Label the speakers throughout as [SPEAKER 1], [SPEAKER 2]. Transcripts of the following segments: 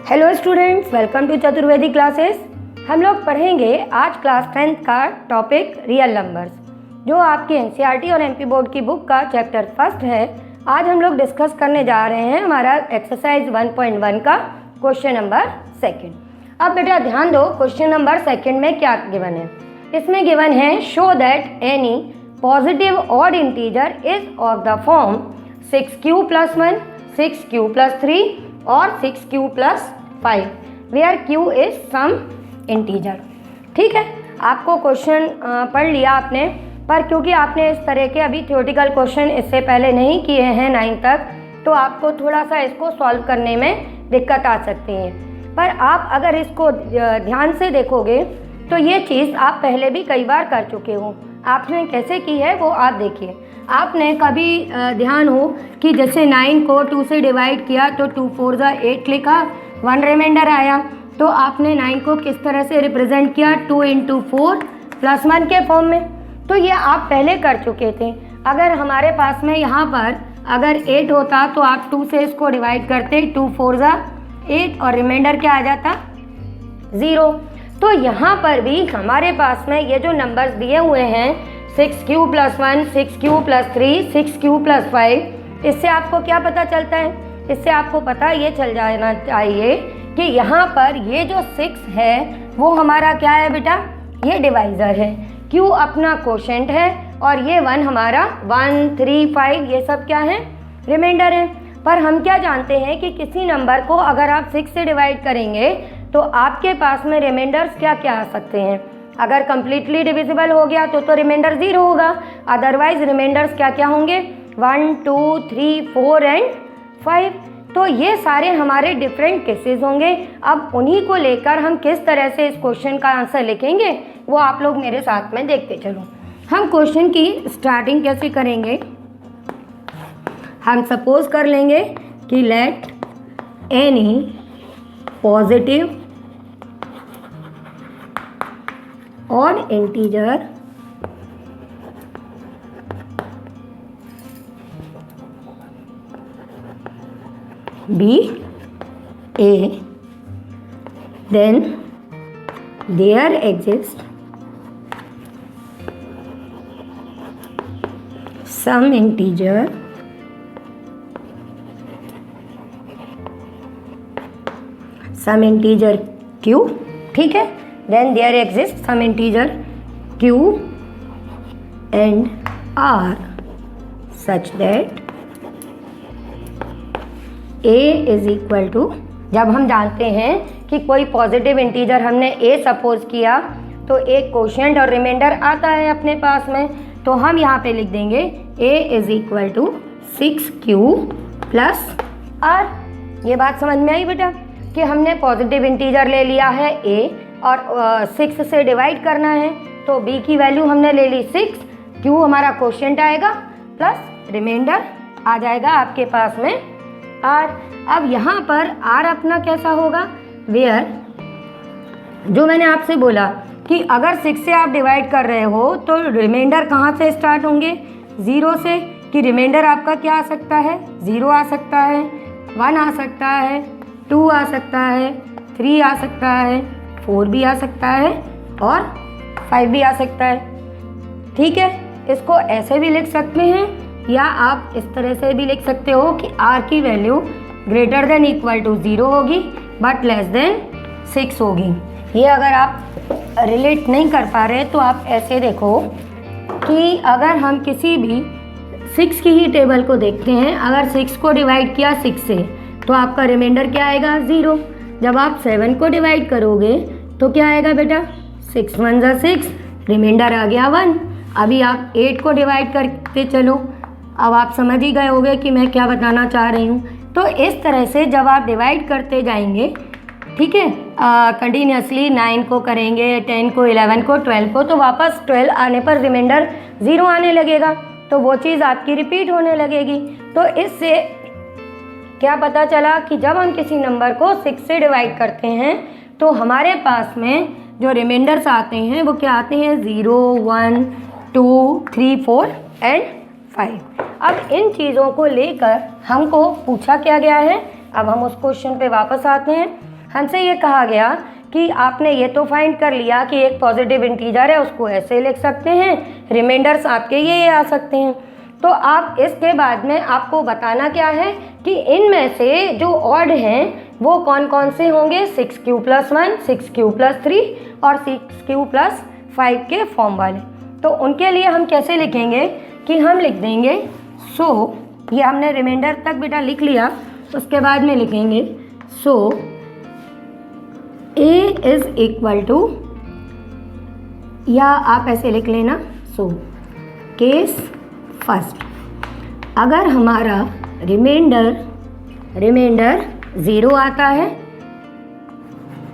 [SPEAKER 1] Hello students, welcome to Chaturvedi classes. हम लोग पढ़ेंगे आज क्लास 10th का टॉपिक रियल नंबर्स, जो आपके एनसीईआरटी और एमपी बोर्ड की बुक का चैप्टर फर्स्ट है। आज हम लोग डिस्कस करने जा रहे हैं हमारा एक्सरसाइज 1.1 का क्वेश्चन नंबर सेकंड। अब बेटा ध्यान दो, क्वेश्चन नंबर सेकंड में क्या गिवन है। इसमें गिवन है show that any positive odd integer is of the form 6q + 1, 6q + 3 और 6q + 5 where q is some integer. ठीक है, आपको क्वेश्चन पढ़ लिया आपने, पर क्योंकि आपने इस तरह के अभी थ्योरेटिकल क्वेश्चन इससे पहले नहीं किए हैं 9 तक, तो आपको थोड़ा सा इसको सॉल्व करने में दिक्कत आ सकती है। पर आप अगर इसको ध्यान से देखोगे तो ये चीज़ आप पहले भी कई बार कर चुके हो। आपने कैसे की है वो आप देखिए। आपने कभी ध्यान हो कि जैसे 9 को 2 से डिवाइड किया तो 2 4 ज़ा 8 लिखा, 1 रिमाइंडर आया, तो आपने 9 को किस तरह से रिप्रेजेंट किया, 2 × 4 + 1 के फॉर्म में। तो ये आप पहले कर चुके थे। अगर हमारे पास में यहाँ पर अगर 8 होता तो आप 2 से इसको डिवाइड करते, 2 4 ज़ा 8 और रिमाइंडर क्या आ जाता, 0। तो यहाँ पर भी हमारे पास में ये जो नंबर्स दिए हुए हैं 6q + 1, 6q + 3, 6q + 5, इससे आपको क्या पता चलता है? इससे आपको पता ये चल जाना चाहिए कि यहाँ पर ये जो 6 है वो हमारा क्या है बेटा, ये डिवाइज़र है। q अपना कोशेंट है और ये 1 हमारा 1 3 5 ये सब क्या है, रिमाइंडर है। पर हम क्या जानते हैं कि किसी नंबर को अगर आप 6 से डिवाइड करेंगे तो आपके पास में रिमाइंडर्स क्या क्या आ सकते हैं। अगर कंप्लीटली डिविजिबल हो गया तो रिमाइंडर 0 होगा, अदरवाइज रिमाइंडर्स क्या क्या होंगे, 1 2 3 4 एंड 5। तो ये सारे हमारे डिफरेंट केसेस होंगे। अब उन्हीं को लेकर हम किस तरह से इस क्वेश्चन का आंसर लिखेंगे वो आप लोग मेरे साथ में देखते चलो। हम क्वेश्चन की स्टार्टिंग कैसे करेंगे, हम सपोज कर लेंगे कि let any positive odd integer be a, then there exists some integer q, ठीक है, then there exists some integer q and r such that a is equal to, जब हम जानते हैं कि कोई पॉजिटिव इंटीजर हमने a सपोज किया तो एक कोशेंट और रिमाइंडर आता है अपने पास में, तो हम यहाँ पे लिख देंगे a is equal to 6q + r। ये बात समझ में आई बेटा कि हमने पॉजिटिव इंटीजर ले लिया है a और 6 से डिवाइड करना है, तो b की वैल्यू हमने ले ली 6, q हमारा कोशेंट आएगा प्लस रिमाइंडर आ जाएगा आपके पास में r। अब यहाँ पर r अपना कैसा होगा, वेयर, जो मैंने आपसे बोला कि अगर 6 से आप डिवाइड कर रहे हो तो रिमाइंडर कहाँ से स्टार्ट होंगे, 0 से, कि रिमाइंडर आपका क्या आ सकता है, 0 आ सकता है, 1 आ सकता है, 2 आ सकता है, 3 आ सकता है, 4 भी आ सकता है और 5 भी आ सकता है। ठीक है, इसको ऐसे भी लिख सकते हैं या आप इस तरह से भी लिख सकते हो कि r की value greater than equal to 0 होगी बट लेस देन 6 होगी। ये अगर आप रिलेट नहीं कर पा रहे तो आप ऐसे देखो कि अगर हम किसी भी 6 की ही टेबल को देखते हैं, अगर 6 को डिवाइड किया 6 से तो आपका रिमाइंडर क्या आएगा, 0। जब आप 7 को डिवाइड करोगे तो क्या आएगा बेटा, 6 1 ज़ा 6, रिमाइंडर आ गया 1। अभी आप 8 को डिवाइड करते चलो, अब आप समझ ही गए होंगे कि मैं क्या बताना चाह रही हूँ। तो इस तरह से जब आप डिवाइड करते जाएंगे, ठीक है, कंटिन्यूसली 9 को करेंगे, 10 को, 11 को, 12 को, तो वापस 12 आने पर रिमाइंडर 0 आने लगेगा, तो वो चीज़ आपकी रिपीट होने लगेगी। तो इससे क्या पता चला कि जब हम किसी नंबर को 6 से डिवाइड करते हैं तो हमारे पास में जो रिमाइंडर्स आते हैं वो क्या आते हैं, 0 1 2 3 4 एंड 5। अब इन चीज़ों को लेकर हमको पूछा क्या गया है। अब हम उस क्वेश्चन पे वापस आते हैं। हमसे ये कहा गया कि आपने ये तो फाइंड कर लिया कि एक पॉजिटिव इंटीजर है, उसको ऐसे लिख सकते हैं, रिमाइंडर्स आपके ये आ सकते हैं। तो आप इसके बाद में आपको बताना क्या है कि इनमें से जो ऑड हैं वो कौन कौन से होंगे, 6q+1, 6q+3 और 6q+5 के फॉर्म वाले। तो उनके लिए हम कैसे लिखेंगे कि हम लिख देंगे ये हमने रिमाइंडर तक बेटा लिख लिया, उसके बाद में लिखेंगे A इज इक्वल टू, या आप ऐसे लिख लेना, केस फर्स्ट, अगर हमारा रिमाइंडर 0 आता है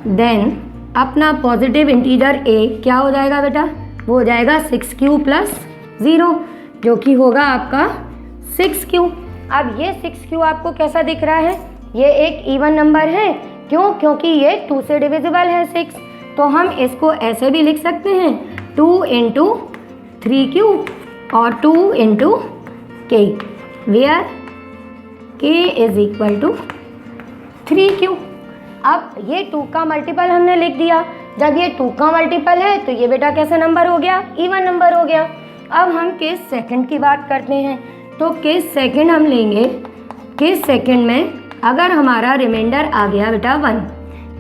[SPEAKER 1] देन अपना पॉजिटिव इंटीजर A क्या हो जाएगा बेटा, वो हो जाएगा 6q+0 जो कि होगा आपका 6q। अब ये 6q आपको कैसा दिख रहा है, ये एक इवन नंबर है, क्यों, क्योंकि ये 2 से डिविजिबल है 6, तो हम इसको ऐसे भी लिख सकते हैं 2 × 3q और 2 × k, where k is equal to 3q। अब ये 2 का मल्टीपल हमने लिख दिया, जब ये 2 का मल्टीपल है तो ये बेटा कैसा नंबर हो गया, इवन नंबर हो गया। अब हम केस सेकंड की बात करते हैं, तो केस सेकंड हम लेंगे। केस सेकंड में अगर हमारा रिमाइंडर आ गया बेटा 1,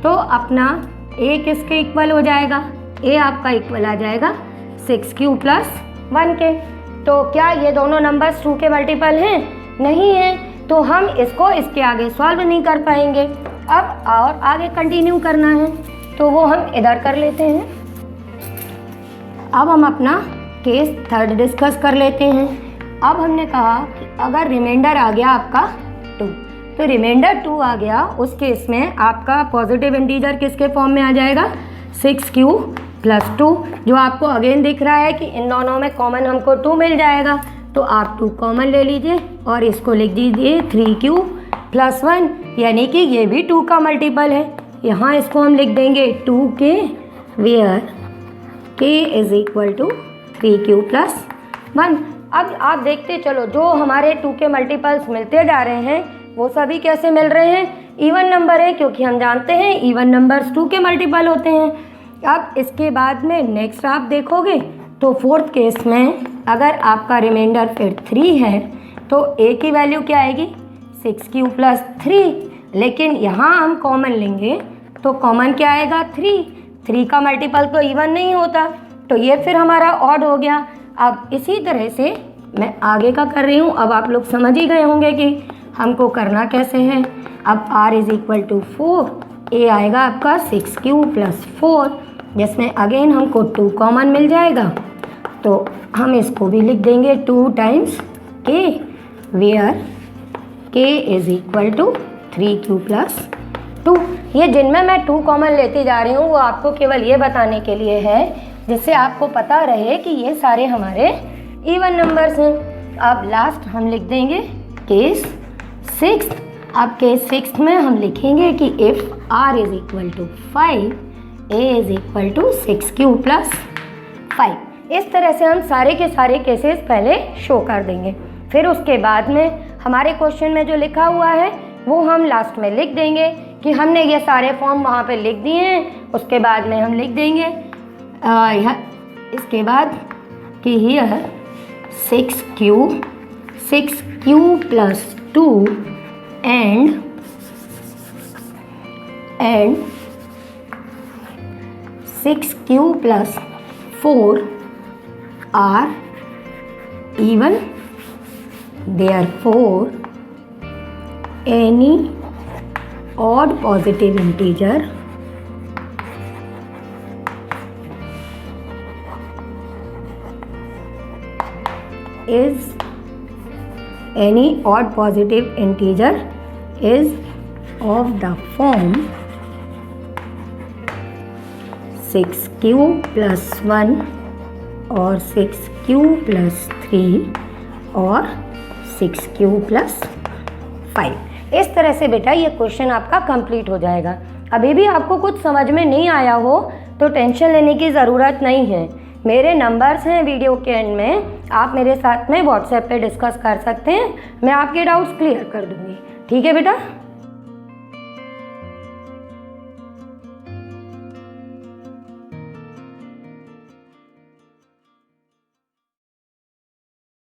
[SPEAKER 1] तो अपना a किसके इक्वल हो जाएगा, a आपका इक्वल आ जाएगा 6q+1 के। तो क्या ये दोनों नंबर्स 2 के मल्टीपल हैं, नहीं हैं, तो हम इसको इसके आगे सॉल्व नहीं कर पाएंगे। अब और आगे कंटिन्यू करना है तो वो हम इधर कर लेते हैं। अब हम अपना केस थर्ड डिस्कस कर लेते हैं। अब हमने कहा कि अगर रिमाइंडर आ गया आपका 2, तो रिमाइंडर 2 आ गया, उस केस में आपका पॉजिटिव इंटीजर किसके फॉर्म में आ जाएगा, 6q+2, जो आपको अगेन दिख रहा है कि इन दोनों में कॉमन हमको 2 मिल जाएगा, तो आप 2 कॉमन ले लीजिए और इसको लिख दीजिए 3q+1, यानी कि ये भी 2 का मल्टीपल है। यहाँ इसको हम लिख देंगे 2k, where k is equal to 3q+1। अब आप देखते चलो, जो हमारे 2 के मल्टीपल्स मिलते जा रहे हैं वो सभी कैसे मिल रहे हैं, इवन नंबर है, क्योंकि हम जानते हैं इवन नंबर्स 2 के मल्टीपल होते हैं। अब इसके बाद में नेक्स्ट आप देखोगे तो फोर्थ केस में अगर आपका रिमाइंडर फिर 3 है तो a की वैल्यू क्या आएगी, 6q+3, लेकिन यहाँ हम कॉमन लेंगे तो कॉमन क्या आएगा, 3 का मल्टीपल तो इवन नहीं होता, तो ये फिर हमारा ऑड हो गया। अब इसी तरह से मैं आगे का कर रही हूँ, अब आप लोग समझ ही गए होंगे कि हमको करना कैसे है। अब r is equal to 4, a आएगा आपका 6q+4, जिसमें अगेन हमको 2 कॉमन मिल जाएगा, तो हम इसको भी लिख देंगे 2 times k, where k is equal to 3q+2। ये जिनमें मैं 2 कॉमन लेती जा रही हूँ वो आपको केवल ये बताने के लिए है, जिससे आपको पता रहे कि ये सारे हमारे इवन नंबर्स हैं। अब लास्ट हम लिख देंगे केस 6। अब केस 6 में हम लिखेंगे कि if r is equal to 5, a is equal to 6q+5। इस तरह से हम सारे के सारे केसेस पहले शो कर देंगे, फिर उसके बाद में हमारे क्वेश्चन में जो लिखा हुआ है वो हम लास्ट में लिख देंगे कि हमने ये सारे फॉर्म वहाँ पे लिख दिए हैं। उसके बाद में हम लिख देंगे इसके बाद कि here 6q+2 and 6q+4 are even, therefore any odd positive integer is of the form 6q+1 or 6q+3 और 6q+5। इस तरह से बेटा ये क्वेश्चन आपका कंप्लीट हो जाएगा। अभी भी आपको कुछ समझ में नहीं आया हो तो टेंशन लेने की ज़रूरत नहीं है, मेरे नंबर्स हैं वीडियो के एंड में, आप मेरे साथ में व्हाट्सएप पे डिस्कस कर सकते हैं, मैं आपके डाउट्स क्लियर कर दूँगी। ठीक है बेटा।